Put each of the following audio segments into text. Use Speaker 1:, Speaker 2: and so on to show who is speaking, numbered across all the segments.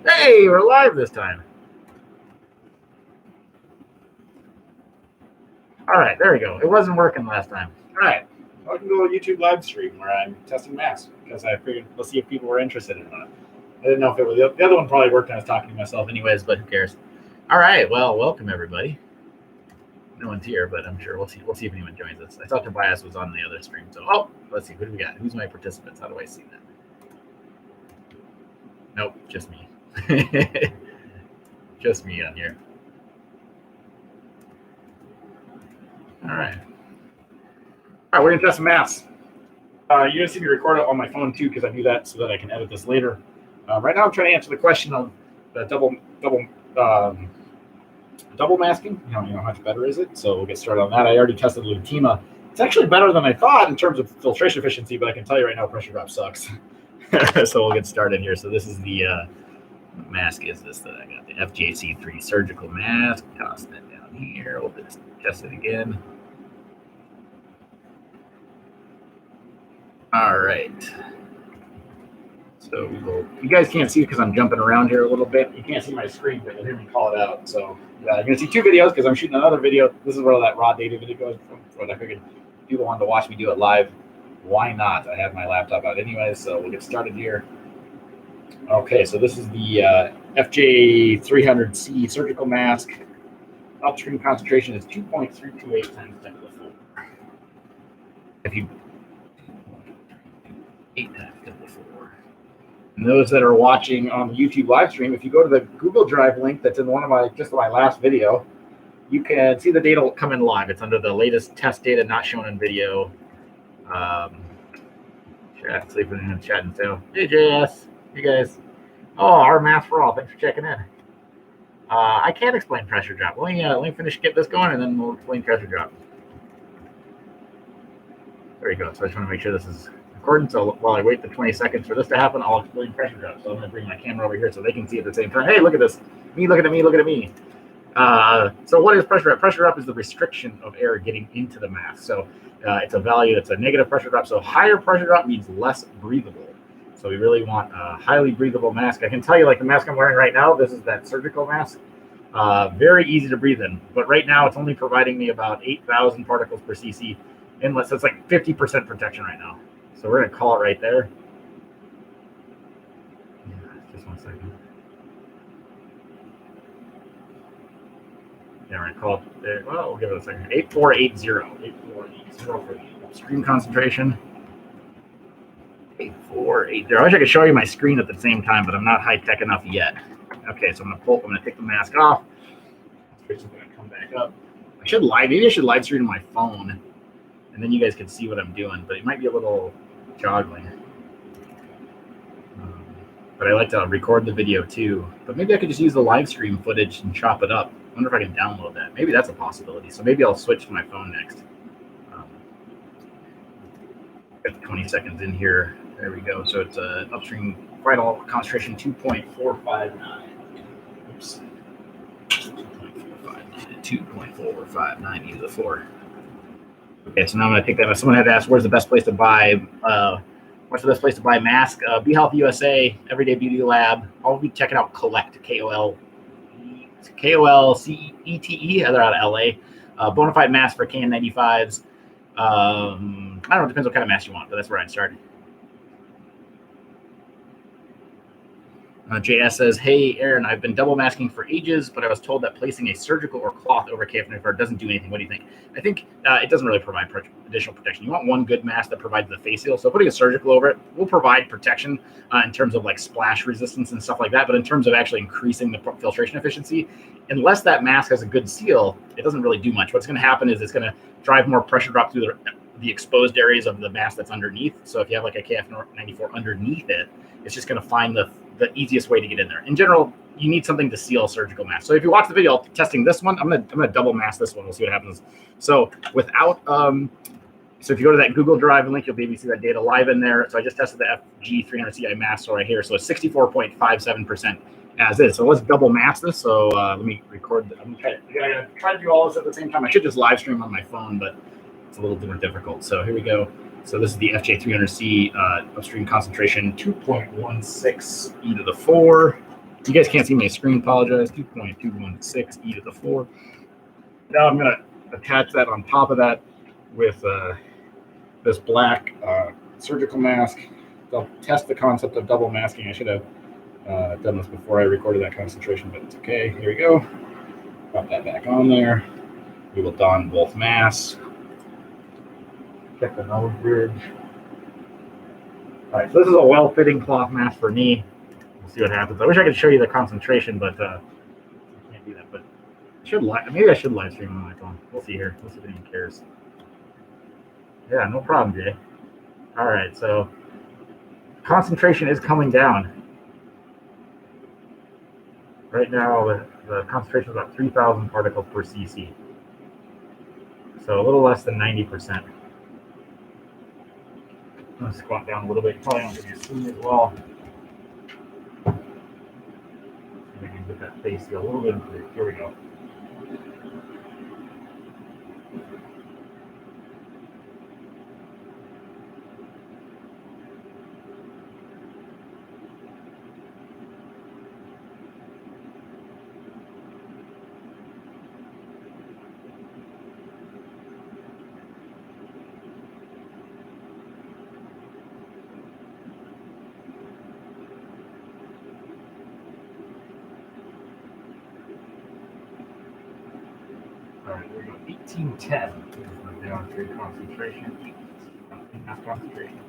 Speaker 1: Hey, we're live this time. All right, there we go. It wasn't working last time. All right, welcome to a YouTube live stream where I'm testing masks because I figured let's see if people were interested in it. I didn't know if it was the other one probably worked. I was talking to myself anyways, but who cares? All right, well, welcome everybody. No one's here, but I'm sure we'll see. We'll see if anyone joins us. I thought Tobias was on the other stream, so let's see. Who do we got? Who's my participants? How do I see that? Nope, just me. Just me on here. All right. All right, we're gonna test some masks. You're gonna see me record it on my phone too, because I do that so that I can edit this later. Right now, I'm trying to answer the question of the double masking. You know how much better is it? So we'll get started on that. I already tested Lutima. It's actually better than I thought in terms of filtration efficiency, but I can tell you right now, pressure drop sucks. So we'll get started here. So this is the what mask is this that I got? The FJC3 surgical mask. Toss that down here. We'll just test it again. All right. So you guys can't see because I'm jumping around here a little bit. You can't see my screen, but you'll hear me call it out. So you're going to see two videos because I'm shooting another video. This is where that raw data video goes from. What I figured people wanted to watch me do it live. Why not? I have my laptop out anyway, so we'll get started here. Okay, so this is the FJ300C surgical mask. Upstream concentration is 2.328 times 10 to the 4. If you 8 times 10 to the 4. And those that are watching on the YouTube live stream, if you go to the Google Drive link that's in one of my last video, you can see the data come in live. It's under the latest test data not shown in video. Chat, sleeping in the chat and say, hey JS, you guys. Oh, our math for all. Thanks for checking in. I can't explain pressure drop. Let me get this going, and then we'll explain pressure drop. There you go. So I just want to make sure this is recording. So while I wait the 20 seconds for this to happen, I'll explain pressure drop. So I'm going to bring my camera over here so they can see at the same time. Hey, look at this. Me looking at me, look at me. So what is pressure drop? Pressure drop is the restriction of air getting into the mask. So it's a value that's a negative pressure drop. So higher pressure drop means less breathable. So we really want a highly breathable mask. I can tell you, like the mask I'm wearing right now, this is that surgical mask. Very easy to breathe in. But right now, it's only providing me about 8,000 particles per cc inlet. So it's like 50% protection right now. So we're going to call it right there. Just 1 second. Yeah, we're going to call it there. Well, we'll give it a second. 8480. 8480 for the upstream concentration. 8480. I wish I could show you my screen at the same time, but I'm not high tech enough yet. Okay, so I'm gonna take the mask off. It's gonna come back up. Maybe I should live stream my phone, and then you guys can see what I'm doing. But it might be a little joggling. But I like to record the video too. But maybe I could just use the live stream footage and chop it up. I wonder if I can download that. Maybe that's a possibility. So maybe I'll switch to my phone next. Got 20 seconds in here. There we go. So it's upstream final concentration 2.459. Oops. 2.459 e to the 4. Okay, so now I'm going to take that. Someone had asked, where's the best place to buy? What's the best place to buy mask? Be Health USA, Everyday Beauty Lab. I'll be checking out Collect, KOLCETE. They're out of LA. Bonafide mask for KN95s. I don't know. It depends what kind of mask you want, but that's where I'd start. JS says, hey, Aaron, I've been double masking for ages, but I was told that placing a surgical or cloth over KF94 doesn't do anything. What do you think? I think it doesn't really provide additional protection. You want one good mask that provides the face seal. So putting a surgical over it will provide protection in terms of like splash resistance and stuff like that. But in terms of actually increasing the filtration efficiency, unless that mask has a good seal, it doesn't really do much. What's going to happen is it's going to drive more pressure drop through the exposed areas of the mask that's underneath. So if you have like a KF94 underneath it, it's just going to find the easiest way to get in there. In general, you need something to seal surgical mask. So if you watch the video testing this one, I'm gonna double mask this one. We'll see what happens. So without so if you go to that Google Drive link, you'll be able to see that data live in there. So I just tested the FG300CI mask right here. So it's 64.57% as is. So let's double mask this. So let me record. I'm gonna try to do all this at the same time. I should just live stream on my phone, but it's a little more difficult. So here we go. So this is the FJ300C upstream concentration, 2.16 e to the 4. You guys can't see my screen, apologize. 2.216 e to the 4. Now I'm going to attach that on top of that with this black surgical mask. They'll test the concept of double masking. I should have done this before I recorded that concentration, but it's okay. Here we go. Pop that back on there. We will don both masks. Check the nose bridge. All right, so this is a well-fitting cloth mask for me. We'll see what happens. I wish I could show you the concentration, but I can't do that. But maybe I should live stream on my phone. We'll see here. We'll see if anyone cares. Yeah, no problem, Jay. All right, so concentration is coming down. Right now, the concentration is about 3,000 particles per cc. So a little less than 90%. I'm going to squat down a little bit. You probably don't get to see as well. I can get that face a little bit improved. Here we go. All right, we're going 1810. Downstream concentration. Mask concentration.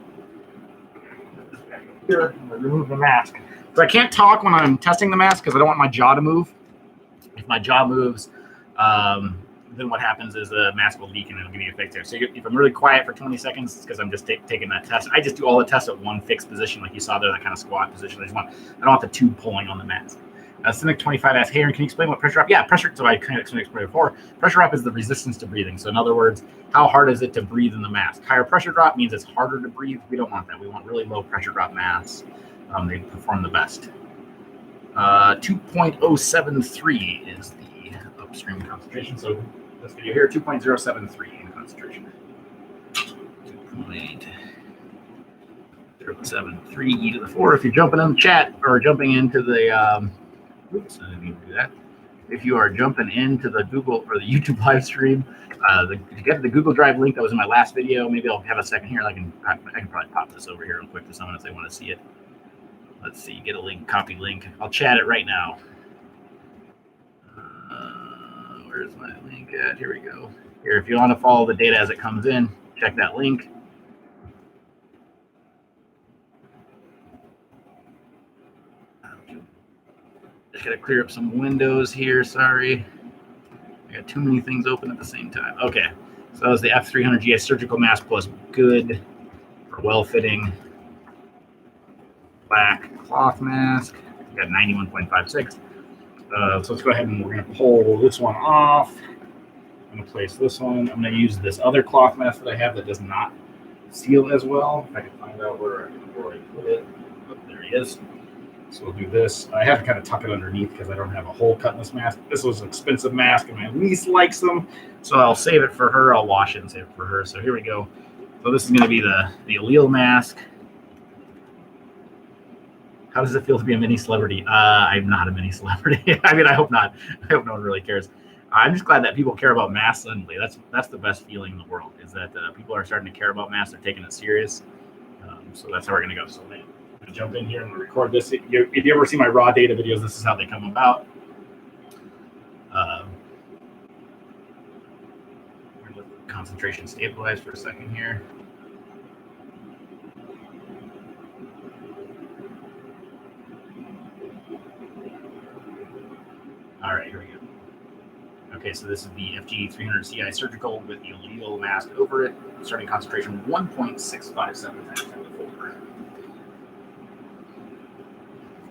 Speaker 1: Here, I'm going to remove the mask. So I can't talk when I'm testing the mask because I don't want my jaw to move. If my jaw moves, then what happens is the mask will leak and it'll give you a fix there. So if I'm really quiet for 20 seconds, it's because I'm just taking that test. I just do all the tests at one fixed position, like you saw there, that kind of squat position. I don't want the tube pulling on the mask. Cynic 25 asks, hey, Aaron, can you explain what pressure up? Yeah, pressure. So I kind of explained before. Pressure up is the resistance to breathing. So in other words, how hard is it to breathe in the mask? Higher pressure drop means it's harder to breathe. We don't want that. We want really low pressure drop masks. They perform the best. 2.073 is the upstream concentration. So this video here, 2.073 in concentration. 2.073 e to the 4. If you're jumping in the chat or jumping into the oops, I didn't mean to do that. If you are jumping into the Google or the YouTube live stream, to get the Google Drive link that was in my last video, maybe I'll have a second here. I can probably pop this over here real quick to someone if they want to see it. Let's see, get a link, copy link. I'll chat it right now. Where's my link at? Here we go. Here, if you want to follow the data as it comes in, check that link. Just gotta clear up some windows here. Sorry, I got too many things open at the same time. Okay, so that was the F300 GS surgical mask plus good or well-fitting black cloth mask. We got 91.56. So let's go ahead and we're gonna pull this one off. I'm gonna place this one. I'm gonna use this other cloth mask that I have that does not seal as well. If I can find out where I put it. Oh, there he is. So we'll do this. I have to kind of tuck it underneath because I don't have a hole cut in this mask. This was an expensive mask and my niece likes them. So I'll save it for her. I'll wash it and save it for her. So here we go. So this is going to be the allele mask. How does it feel to be a mini celebrity? I'm not a mini celebrity. I mean, I hope not. I hope no one really cares. I'm just glad that people care about masks suddenly. That's the best feeling in the world is that people are starting to care about masks. They're taking it serious. So that's how we're going to go. So I'm going to jump in here and record this. If you ever see my raw data videos, this is how they come about. We're going to let the concentration stabilize for a second here. All right, here we go. Okay, so this is the FG300CI surgical with the allele mask over it. Starting concentration 1.657 times 10 to the 4.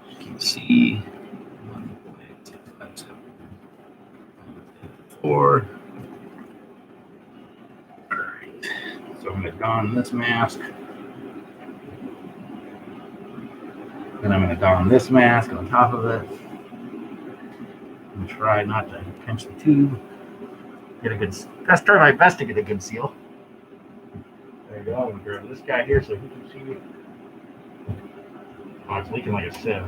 Speaker 1: You can see 1.657 4. All right, so I'm going to don this mask. Then I'm going to don this mask on top of it. And try not to pinch the tube. Get a good. Let's try my best to get a good seal. There you go. I'm gonna grab this guy here so he can see. Oh, it's leaking like a sieve.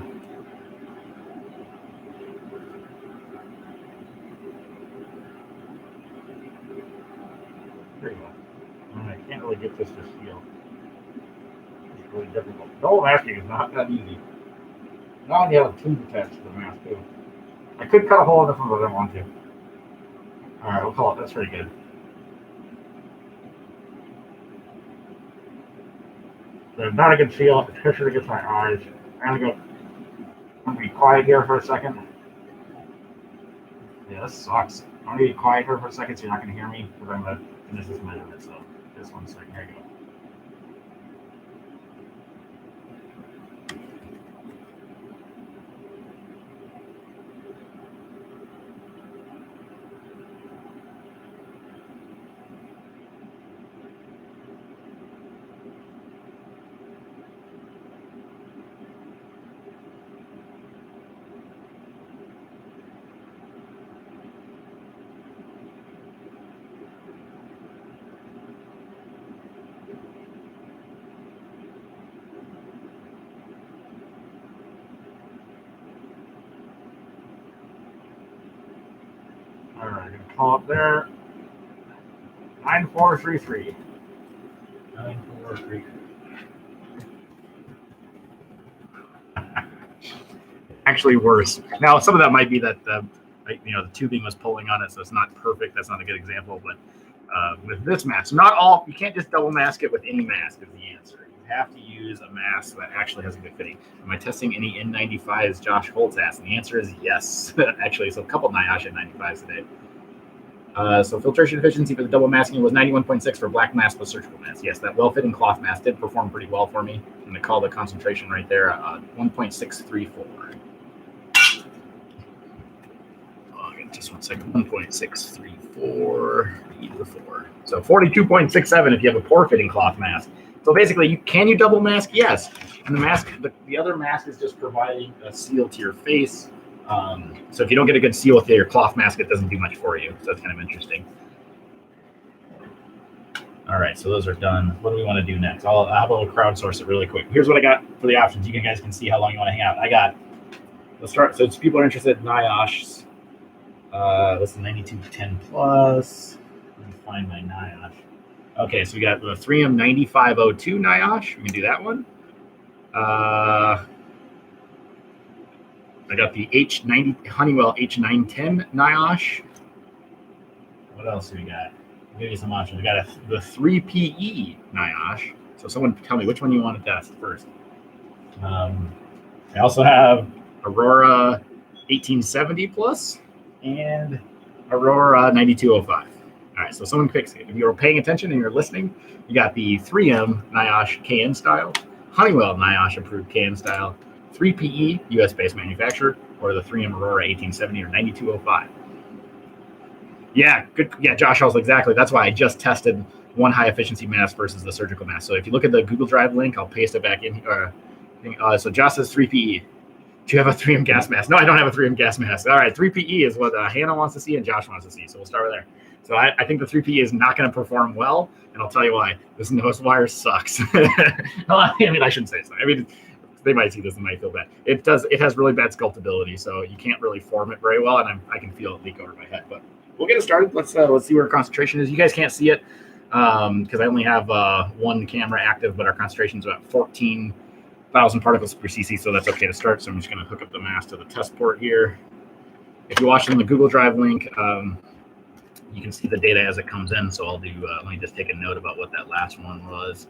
Speaker 1: There you go. I can't really get this to seal. It's really difficult. Double masking is not that easy. Now you have a tube attached to the mask too. I could cut a hole in this one, but I don't want to. All right, we'll call it. That's pretty good. There's not a good seal, especially against my eyes. I'm gonna be quiet here for a second. Yeah, this sucks. I'm gonna be quiet here for a second so you're not gonna hear me because I'm gonna finish this measurement. So just 1 second. Here you go. All right, I'm gonna call up there. 9433. 9433. Actually worse. Now, some of that might be that the tubing was pulling on it, so it's not perfect. That's not a good example, but with this mask, you can't just double mask it with any mask is the answer. You have to use a mask that actually has a good fitting. Am I testing any N95s Josh Holtz asked? And the answer is yes. Actually, so a couple NIOSH N95s today. So filtration efficiency for the double masking was 91.6 for black mask with surgical mask. Yes, that well-fitting cloth mask did perform pretty well for me. I'm going to call the concentration right there 1.634. Just 1 second. 1.634 e to the 4. So 42.67 if you have a poor fitting cloth mask. So basically, can you double mask? Yes. And the mask, the other mask is just providing a seal to your face. So if you don't get a good seal with your cloth mask, it doesn't do much for you. So that's kind of interesting. All right, so those are done. What do we want to do next? I'll have a little crowdsource it really quick. Here's what I got for the options. You guys can see how long you want to hang out. Let's start. So people are interested in NIOSH. This is 9210 plus. Let me find my NIOSH. Okay, so we got the 3M 9502 NIOSH. We can do that one. I got the H90 Honeywell H910 NIOSH. What else do we got? I'll give you some options. We got the 3PE NIOSH. So someone tell me which one you want to test first. I also have Aurora 1870 plus and Aurora 9205. All right, so someone picks it. If you're paying attention and you're listening, you got the 3M NIOSH KN style, Honeywell NIOSH approved KN style, 3PE US-based manufacturer, or the 3M Aurora 1870 or 9205. Yeah, good. Yeah, Josh Halls, exactly. That's why I just tested one high efficiency mask versus the surgical mask. So if you look at the Google Drive link, I'll paste it back in here. So Josh says 3PE. Do you have a 3M gas mask? No, I don't have a 3M gas mask. All right, 3PE is what Hannah wants to see and Josh wants to see. So we'll start with there. So I think the 3PE is not going to perform well, and I'll tell you why. This nose wire sucks. I mean, I shouldn't say so. I mean, they might see this and might feel bad. It does. It has really bad sculptability, so you can't really form it very well, and I can feel it leak over my head. But we'll get it started. Let's see where our concentration is. You guys can't see it because I only have one camera active, but our concentration is about 14,000 particles per cc, so that's okay to start. So I'm just going to hook up the mask to the test port here. If you watch it on the Google Drive link, you can see the data as it comes in. So I'll do. Let me just take a note about what that last one was.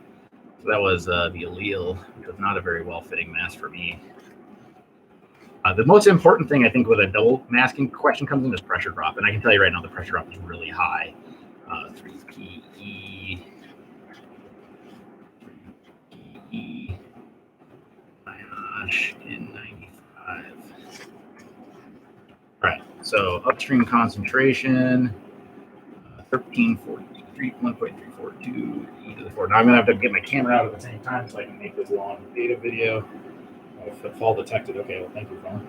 Speaker 1: So that was the allele, which was not a very well-fitting mask for me. The most important thing, I think, with a double masking question comes in is pressure drop. And I can tell you right now, the pressure drop is really high. 3PE. NIOSH N95. All right, so upstream concentration, 1343, 1.342 e to the 4. Now I'm going to have to get my camera out at the same time so I can make this long data video. Oh, fall detected. Okay, well, thank you, phone.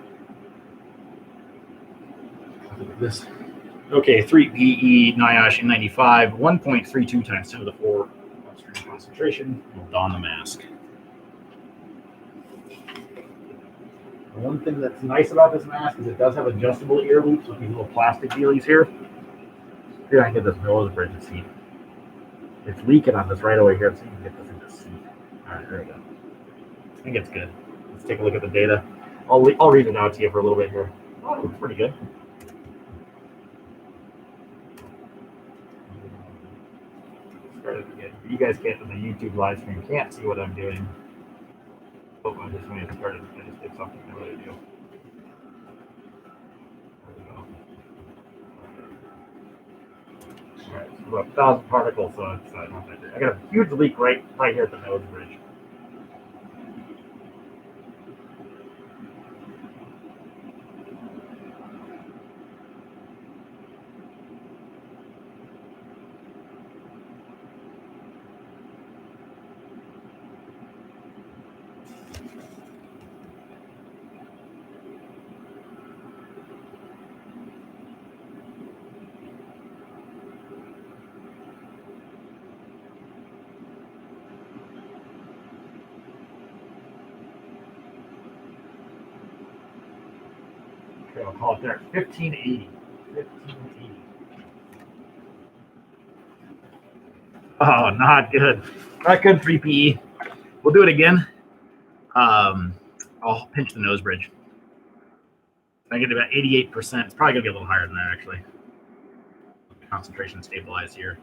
Speaker 1: Look at this. Okay, 3PE NIOSH N95, 1.32 times 10 to the 4 upstream concentration. We'll don the mask. One thing that's nice about this mask is it does have adjustable ear loops with these little plastic dealies here. Here I can get this below the bridge and see. It's leaking on this right over here. Let's see if we can get this into C. All right, there we go. I think it's good. Let's take a look at the data. I'll read it out to you for a little bit here. Oh, it looks pretty good. You guys can't, in the YouTube live stream, can't see what I'm doing. Oh, I just went and started. I just did something I really do. There we go. All right, so about 1,000 particles, so it's not that big. I got a huge leak right here at the nose bridge. Okay, I'll call it there. 1580. 1580. Oh, not good. Not good 3PE. We'll do it again. I'll pinch the nose bridge. I get about 88%. It's probably going to be a little higher than that, actually. Concentration stabilized here.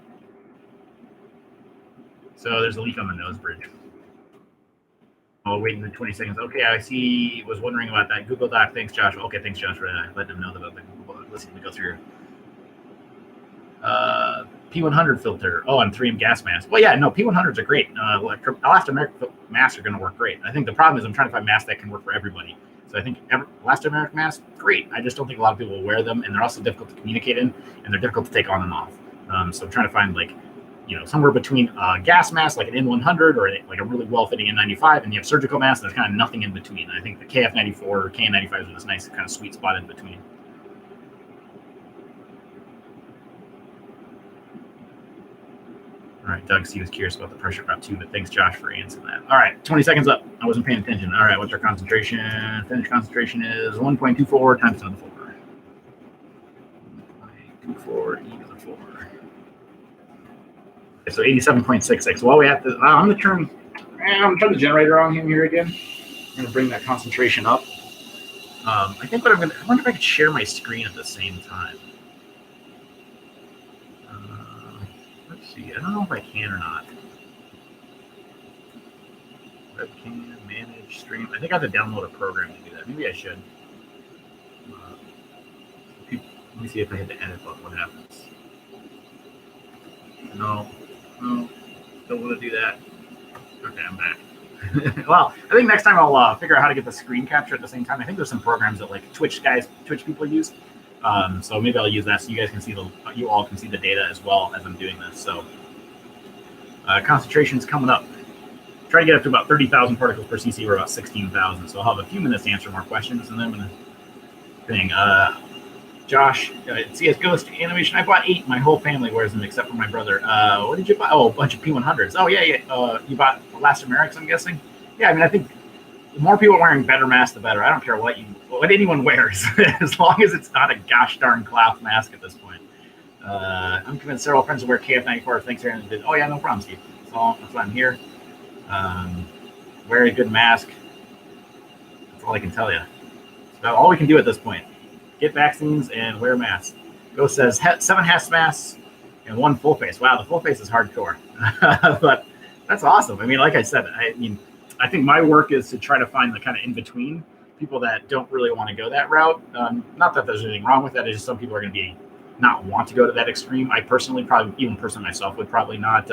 Speaker 1: So there's a leak on the nose bridge. Oh, waiting the 20 seconds. Okay, I see. Was wondering about that Google Doc. Thanks, Josh. Okay, thanks, Josh, for letting them know about the Google. Listen, we go through. P100 filter. Oh, and 3M gas mask. Well, yeah, no, P100s are great. Elastomeric masks are going to work great. I think the problem is I'm trying to find masks that can work for everybody. So I think elastomeric masks, great. I just don't think a lot of people wear them, and they're also difficult to communicate in, and they're difficult to take on and off. So I'm trying to find somewhere between a gas mask like an N100 or like a really well-fitting N95, and you have surgical masks. There's kind of nothing in between. I think the KF94 or KN95s are this nice kind of sweet spot in between. All right, Doug, he was curious about the pressure drop too, but thanks, Josh, for answering that. All right, 20 seconds up. I wasn't paying attention. All right, what's our concentration? Finished concentration is 1.24 times 10 to the 4. 1.24 e to the 4. Okay, so 87.66. Well, we have to. I'm going to turn the generator on here again. I'm going to bring that concentration up. I think what I'm going to. I wonder if I could share my screen at the same time. Let's see. I don't know if I can or not. Webcam, manage, stream. I think I have to download a program to do that. Maybe I should. Let me see if I hit the edit button. What happens? No, don't want to do that. Okay, I'm back. Well, I think next time I'll figure out how to get the screen capture at the same time. I think there's some programs that like Twitch people use. So maybe I'll use that so you guys can see you all can see the data as well as I'm doing this. So concentration is coming up. Try to get up to about 30,000 particles per cc. We're about 16,000. So I'll have a few minutes to answer more questions, and then I'm gonna thing. Josh, CS Ghost Animation. I bought 8. My whole family wears them except for my brother. What did you buy? Oh, a bunch of P100s. Oh yeah. You bought elastomerics, I'm guessing. Yeah, I mean, I think the more people wearing better masks, the better. I don't care what anyone wears, as long as it's not a gosh darn cloth mask at this point. I'm convinced several friends will wear KF94. Thanks, Aaron. Oh yeah, no problem, Steve. That's why I'm here. Wear a good mask. That's all I can tell you. It's about all we can do at this point. Get vaccines and wear masks. Ghost says 7 half masks and 1 full face. Wow, the full face is hardcore, but that's awesome. I mean, like I said, I think my work is to try to find the kind of in between people that don't really want to go that route. Not that there's anything wrong with that. It's just some people are going to not want to go to that extreme. I personally, myself, would probably not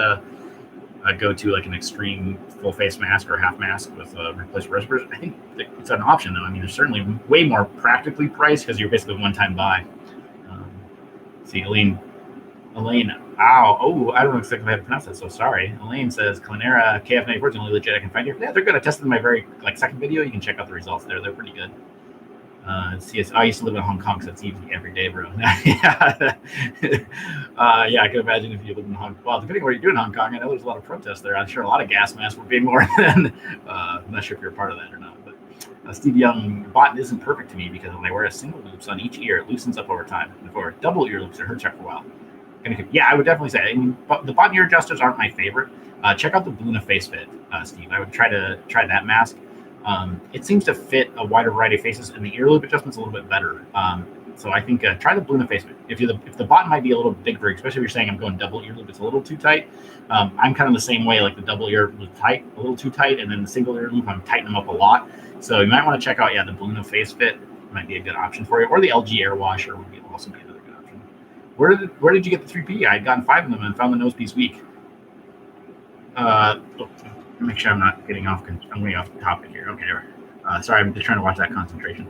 Speaker 1: go to like an extreme full face mask or half mask with replacement respirators. I think it's an option though. I mean, there's certainly way more practically priced because you're basically one-time buy. See, Elaine, I don't know exactly how to pronounce that, so sorry. Elaine says Clinera KF94 is the only legit I can find here. Yeah, they're good. I tested my very second video. You can check out the results there. They're pretty good. I used to live in Hong Kong, so it's easy every day, bro. Yeah. Yeah, I can imagine if you live in Hong Kong. Well, depending on what you do in Hong Kong, I know there's a lot of protests there. I'm sure a lot of gas masks would be more than. I'm not sure if you're a part of that or not. But Steve Young, bot isn't perfect to me because when I wear a single loops on each ear, it loosens up over time. And for double ear loops, it hurts after a while. Yeah, I would definitely say. I mean, but the button ear adjusters aren't my favorite. Check out the Luna Face Fit, Steve. I would try that mask. It seems to fit a wider variety of faces, and the ear loop adjustment's a little bit better. So I think try the Luna Face Fit. If the bottom might be a little big for you, especially if you're saying I'm going double ear loop, it's a little too tight. I'm kind of the same way, like the double ear loop tight, a little too tight, and then the single ear loop, I'm tightening them up a lot. So you might want to check out, the Luna Face Fit might be a good option for you, or the LG Air Washer would also be another good option. Where did you get the 3P? I had gotten 5 of them and found the nose piece weak. Make sure I'm not getting off. I'm getting off the topic here. Okay. Sorry, I'm just trying to watch that concentration.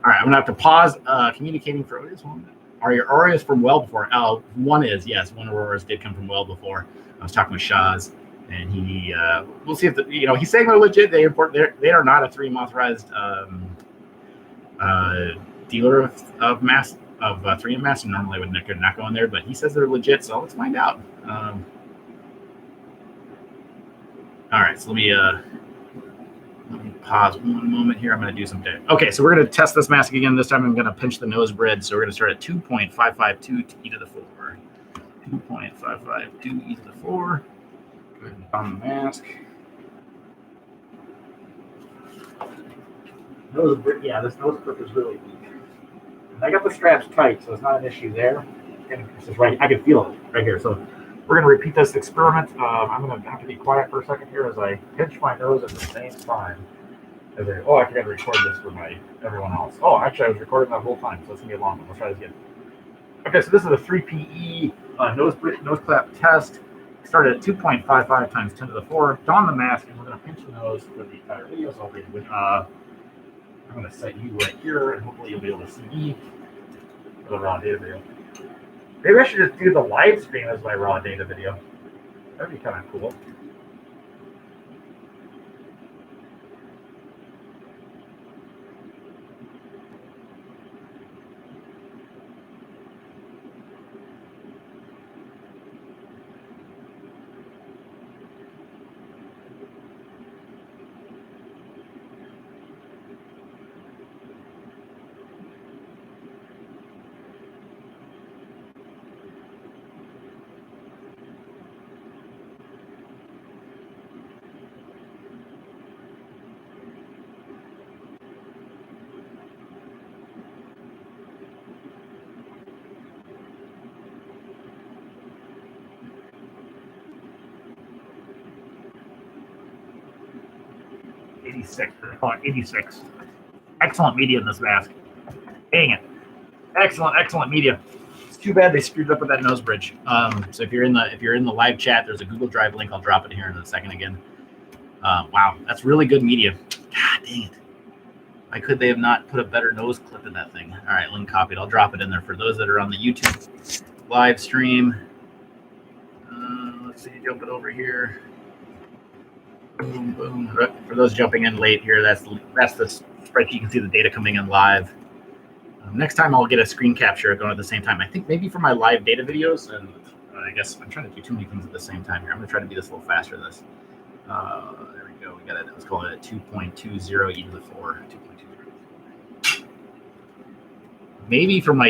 Speaker 1: All right, I'm gonna have to pause communicating for this one. Are your Auroras from well before? Oh, one is, yes. One Auroras did come from well before. I was talking with Shaz, and he we'll see if he's saying they're legit. They are not a 3M authorized dealer of masks of 3M masks, and normally I would not go in there, but he says they're legit. So let's find out. All right, so let me pause one moment here. I'm going to do some data. Okay, so we're going to test this mask again. This time I'm going to pinch the nose bridge. So we're going to start at 2.552 e to the 4. 2.552 e to the 4. Go ahead and on the mask. This nose clip is really weak. And I got the straps tight, so it's not an issue there. And it's just right. I can feel it right here. So we're going to repeat this experiment. I'm going to have to be quiet for a second here as I pinch my nose at the same time. I forgot to record this for everyone else. Oh, actually, I was recording that whole time, so it's going to be a long one. Let's try this again. Okay, so this is a 3PE nose clap test. Started at 2.55 times 10 to the 4. Don the mask, and we're going to pinch the nose for the entire video. So I'm going to set you right here, and hopefully you'll be able to see me for the raw data video. Maybe I should just do the live stream as my raw data video. That'd be kind of cool. Call it 86. Excellent media in this mask. Dang it. Excellent media. It's too bad they screwed up with that nose bridge. So if you're in the live chat, there's a Google Drive link. I'll drop it here in a second again. Wow, that's really good media. God dang it. Why could they have not put a better nose clip in that thing? All right, link copied. I'll drop it in there for those that are on the YouTube live stream. Let's see, jump it over here. Boom, boom. For those jumping in late here, that's the spreadsheet. You can see the data coming in live. Next time I'll get a screen capture going at the same time. I think maybe for my live data videos, and I guess I'm trying to do too many things at the same time here. I'm going to try to be this a little faster than this. There we go. We got it. Let's call it 2.20 e to the 4. 2.20. Maybe for my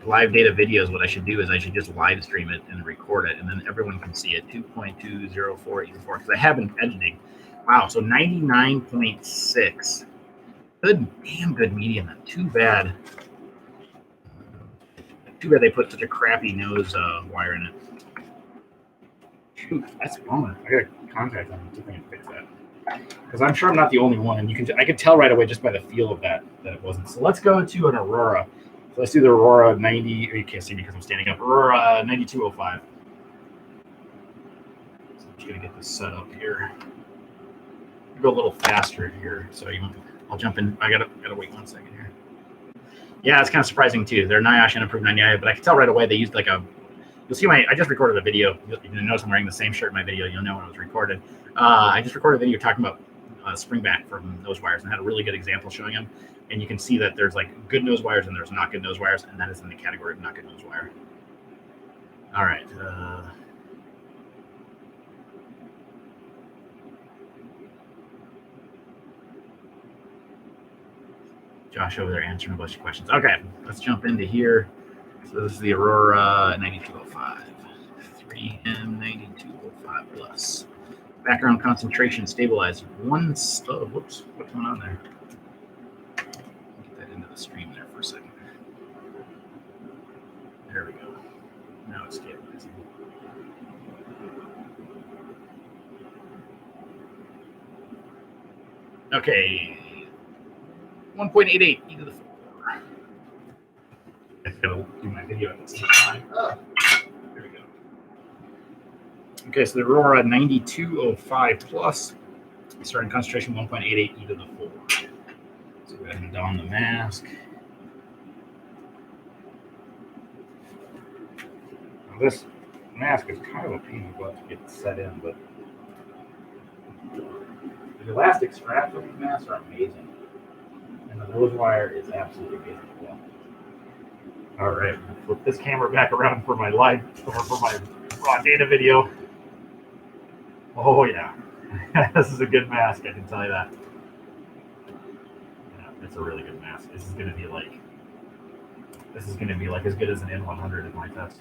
Speaker 1: live data videos, what I should do is I should just live stream it and record it, and then everyone can see it. 2.204 e to the 4, because I have been editing. Wow, so 99.6. Damn good medium. Too bad they put such a crappy nose wire in it. Shoot, that's a bummer. I got to contact them to fix that, because I'm sure I'm not the only one, and I could tell right away just by the feel of that it wasn't. So let's go to an Aurora. So let's do the Aurora 90. Or you can't see me because I'm standing up. Aurora 9205. So I'm just gonna get this set up here. Go a little faster here, so I'll jump in. I gotta wait 1 second here. Yeah, it's kind of surprising too. They're NIOSH and approved 99, but I can tell right away they used like a. You'll see I just recorded a video. You'll notice I'm wearing the same shirt in my video. You'll know when it was recorded. I just recorded a video talking about springback from nose wires and had a really good example showing them. And you can see that there's like good nose wires and there's not good nose wires, and that is in the category of not good nose wire. All right. Josh over there answering a bunch of questions. Okay, let's jump into here. So this is the Aurora 9205. 3M9205 plus. Background concentration stabilized. Whoops, what's going on there? Get that into the stream there for a second. There we go. Now it's stabilizing. Okay. 1.88 e to the 4. I gotta do my video at the same time. There we go. Okay, so the Aurora 9205 plus. Starting concentration 1.88 e to the 4. So go ahead and don the mask. Now this mask is kind of a pain in the butt to get set in, but the elastic straps of these masks are amazing. And the nose wire is absolutely amazing as well. All right, flip this camera back around for my live or for my raw data video. Oh yeah, this is a good mask. I can tell you that. Yeah, it's a really good mask. This is gonna be like as good as an N100 in my test.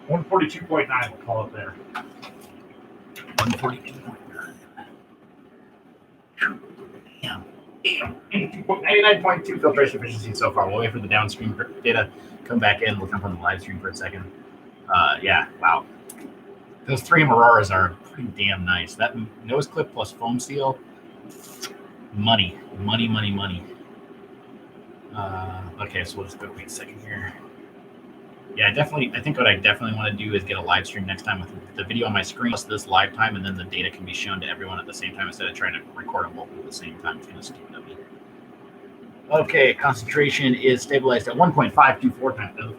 Speaker 1: $142.9, we'll call it there. 142.9. Yeah. 99.2 filtration efficiency so far. We'll wait for the downstream data come back in. We'll jump on the live stream for a second. Yeah, wow. Those 3M Auroras are pretty damn nice. That nose clip plus foam seal, money. Okay, so we'll just go wait a second here. Yeah, I think what I definitely want to do is get a live stream next time with the video on my screen plus this live time, and then the data can be shown to everyone at the same time instead of trying to record them both at the same time. It's kind of stupid of me. Okay, concentration is stabilized at 1.524 times.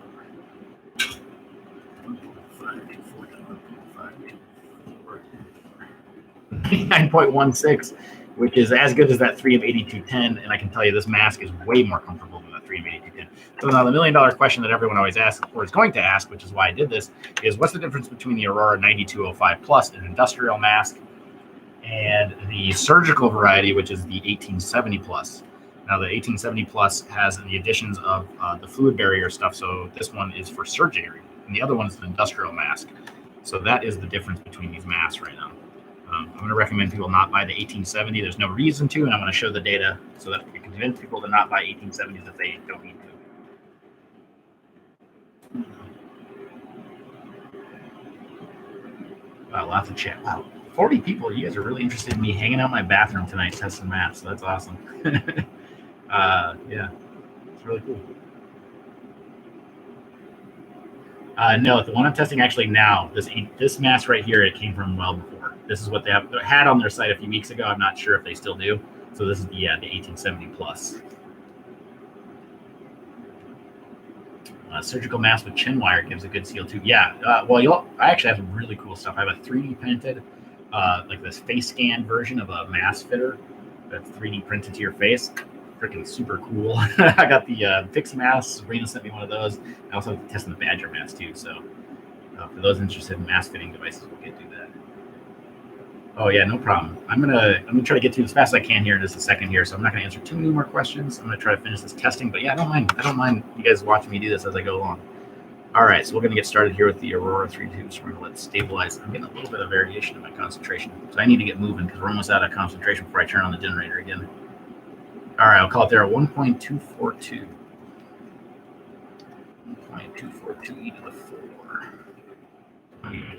Speaker 1: 9.16, which is as good as that 3M8210, and I can tell you this mask is way more comfortable than that 3M8210. So now the $1 million question that everyone always asks, or is going to ask, which is why I did this, is what's the difference between the Aurora 9205 Plus, an industrial mask, and the surgical variety, which is the 1870 Plus. Now the 1870 Plus has the additions of the fluid barrier stuff, so this one is for surgery, and the other one is an industrial mask. So that is the difference between these masks right now. I'm going to recommend people not buy the 1870. There's no reason to, and I'm going to show the data so that we can convince people to not buy 1870s if they don't need to. Wow, lots of chat. Wow, 40 people. You guys are really interested in me hanging out in my bathroom tonight testing math, so that's awesome. Yeah, it's really cool. No, the one I'm testing actually now, this mask right here, it came from well before. This is what they had on their site a few weeks ago. I'm not sure if they still do. So this is the 1870 Plus. Surgical mask with chin wire gives a good seal too. Yeah, well, I actually have some really cool stuff. I have a 3D printed, like this face scan version of a mask fitter that's 3D printed to your face. Freaking super cool. I got the fixed mask. Sabrina sent me one of those. I also have to test the Badger mask too. So for those interested in mask fitting devices, we'll get to that. Oh yeah, no problem. I'm gonna try to get to as fast as I can here in just a second here. So I'm not gonna answer too many more questions. I'm gonna try to finish this testing. But yeah, I don't mind you guys watching me do this as I go along. All right, so we're gonna get started here with the Aurora 3.2. So we're gonna let it stabilize. I'm getting a little bit of variation in my concentration, so I need to get moving because we're almost out of concentration before I turn on the generator again. All right, I'll call it there at 1.242. 1.242 e to the 4.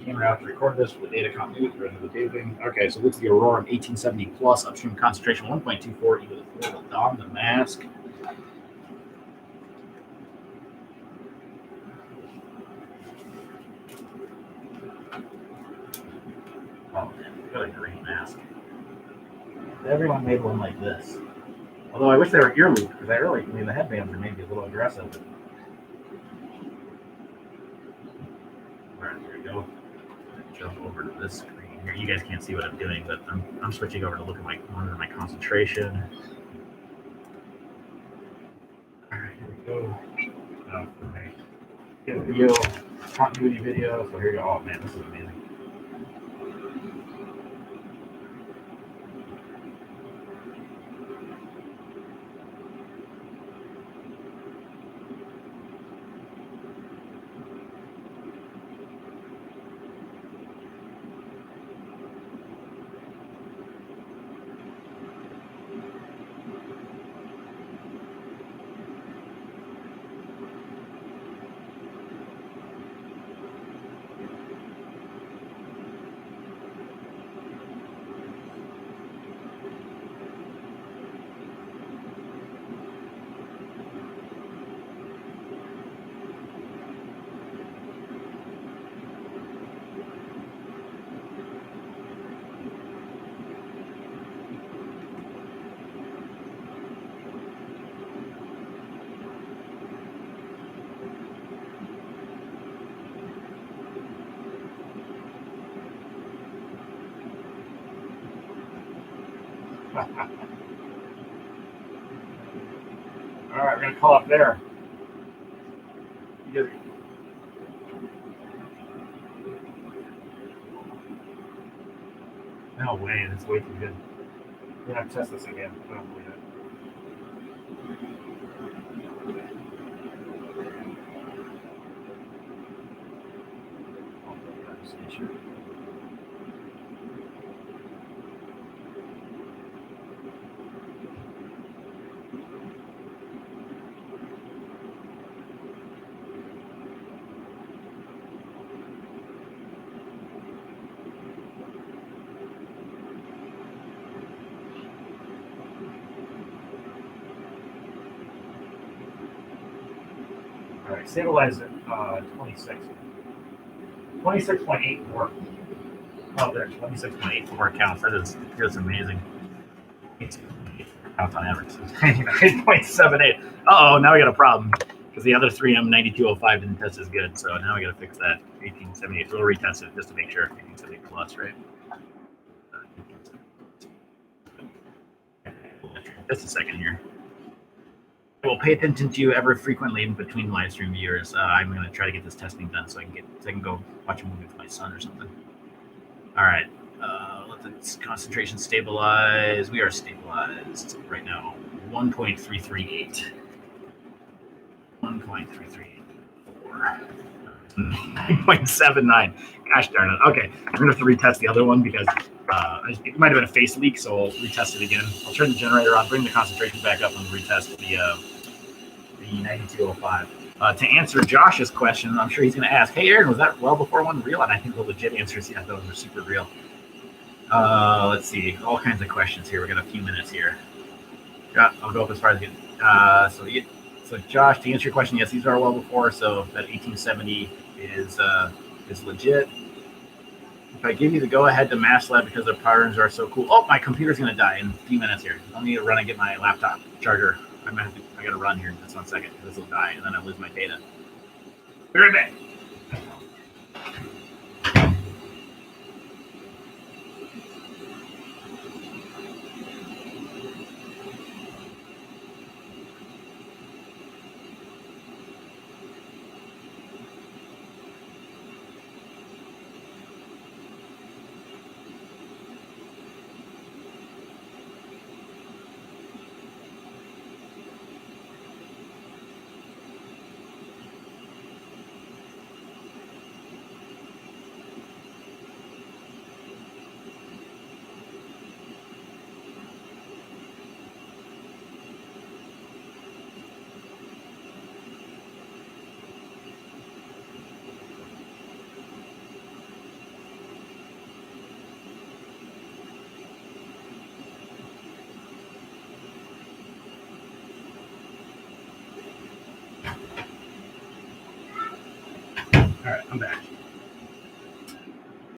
Speaker 1: Camera out to record this for the data continuity for the taping. Okay, so this is the Aurora 1870 Plus upstream concentration 1.24 e to the 4. We'll don the mask. Oh man, what a great mask. Everyone made one like this. Although I wish they were ear loop because the headbands are maybe a little aggressive. All right, here we go. Jump over to this screen here. You guys can't see what I'm doing, but I'm switching over to look at monitor my concentration. All right, here we go. Okay. Get a video, continuity video. So here you go. Oh man, this is amazing. All right, we're gonna call up there. No way, that's way too good. We're gonna test this again. I don't believe it. All right, stabilize at 26. 26.84. Oh, there, 26.84 counts. That is just amazing. Counts on average. 99.78. Uh-oh, now we got a problem. Because the other 3M 9205 didn't test as good, so now we got to fix that. 1878. So we'll retest it just to make sure. 1878 plus, right? Just a second here. Well, pay attention to you ever frequently in between live stream viewers. I'm going to try to get this testing done so I can go watch a movie with my son or something. All right, let the concentration stabilize. We are stabilized right now. 1.338. 1.338. 9.79. Gosh darn it. Okay, I'm going to have to retest the other one because it might have been a face leak, so I'll retest it again. I'll turn the generator on, bring the concentration back up, and retest the 9205. To answer Josh's question, I'm sure he's going to ask, hey, Aaron, was that well before one real? And I think the legit answer is, yeah, those were super real. Let's see, all kinds of questions here. We got a few minutes here. I'll go up as far as So Josh, to answer your question, yes, these are well before, so that 1870 is legit. If I give you the go-ahead to Mass Lab because the patterns are so cool. Oh, my computer's going to die in a few minutes here. I'll need to run and get my laptop charger. I got to run here in just 1 second. This will die, and then I'll lose my data. Be right back. All right, I'm back.